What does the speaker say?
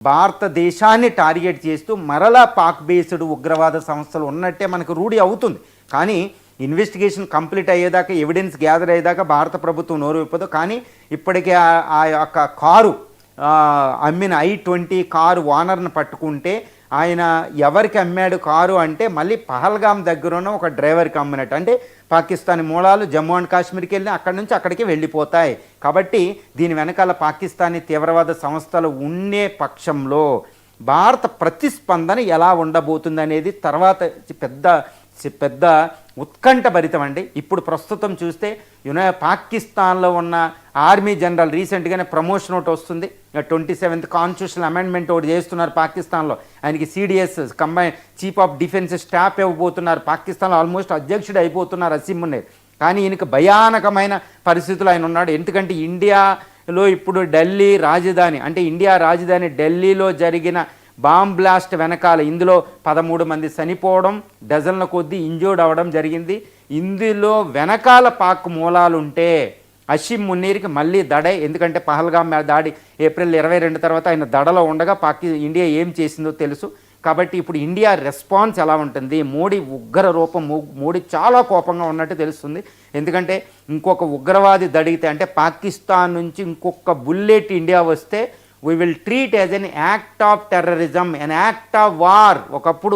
భారతదేశాన్ని టార్గెట్ చేస్తూ మరలా పాక్ బేస్డ్ ఉగ్రవాద సంస్థలు ఉన్నట్టే మనకు రూఢి అవుతుంది. కానీ ఇన్వెస్టిగేషన్ కంప్లీట్ అయ్యేదాకా, ఎవిడెన్స్ గ్యాదర్ అయ్యేదాకా భారత ప్రభుత్వం నోరు విప్పదు. కానీ ఇప్పటికే ఆ యొక్క కారు అమ్మిన I-20 కారు ఓనర్ని పట్టుకుంటే ఆయన ఎవరికి అమ్మాడు కారు అంటే మళ్ళీ పహల్గాం దగ్గర ఉన్న ఒక డ్రైవర్కి అమ్మినట్టు. అంటే పాకిస్తానీ మూలాలు జమ్మూ అండ్ కాశ్మీర్కి వెళ్ళి అక్కడి నుంచి అక్కడికి వెళ్ళిపోతాయి. కాబట్టి దీని వెనకాల పాకిస్తానీ తీవ్రవాద సంస్థలు ఉండే పక్షంలో భారత ప్రతిస్పందన ఎలా ఉండబోతుంది అనేది తర్వాత పెద్ద ఉత్కంఠభరితం అండి. ఇప్పుడు ప్రస్తుతం చూస్తే పాకిస్తాన్లో ఉన్న ఆర్మీ జనరల్ రీసెంట్గానే ప్రమోషన్ ఒకటి వస్తుంది. 27th కాన్స్టిట్యూషనల్ అమెండ్మెంట్ ఒకటి చేస్తున్నారు పాకిస్తాన్లో. ఆయనకి CDS combine chief of defence staff ఇవ్వబోతున్నారు. పాకిస్తాన్లో ఆల్మోస్ట్ అధ్యక్షుడు అయిపోతున్నారు అసీం మునీర్. కానీ ఈయనకి భయానకమైన పరిస్థితులు ఆయన ఉన్నాడు. ఎందుకంటే ఇండియాలో ఇప్పుడు ఢిల్లీ రాజధాని, అంటే ఇండియా రాజధాని ఢిల్లీలో జరిగిన బాంబ్ బ్లాస్ట్ వెనకాల ఇందులో 13 మంది చనిపోవడం, డజన్ల కొద్దీ ఇంజూర్డ్ అవ్వడం జరిగింది. ఇందులో వెనకాల పాక్ మూలాలుంటే అసీం మునీర్కి మళ్ళీ దడే. ఎందుకంటే పహల్గాం దాడి ఏప్రిల్ 22 తర్వాత ఆయన దడలో ఉండగా ఇండియా ఏం చేసిందో తెలుసు. కాబట్టి ఇప్పుడు ఇండియా రెస్పాన్స్ ఎలా ఉంటుంది? మోడీ ఉగ్ర రూపం, మోడీ చాలా కోపంగా ఉన్నట్టు తెలుస్తుంది. ఎందుకంటే ఇంకొక ఉగ్రవాది దడిగితే, అంటే పాకిస్తాన్ నుంచి ఇంకొక బుల్లెట్ ఇండియా వస్తే we will treat as an act of terrorism, an act of war. ఒకప్పుడు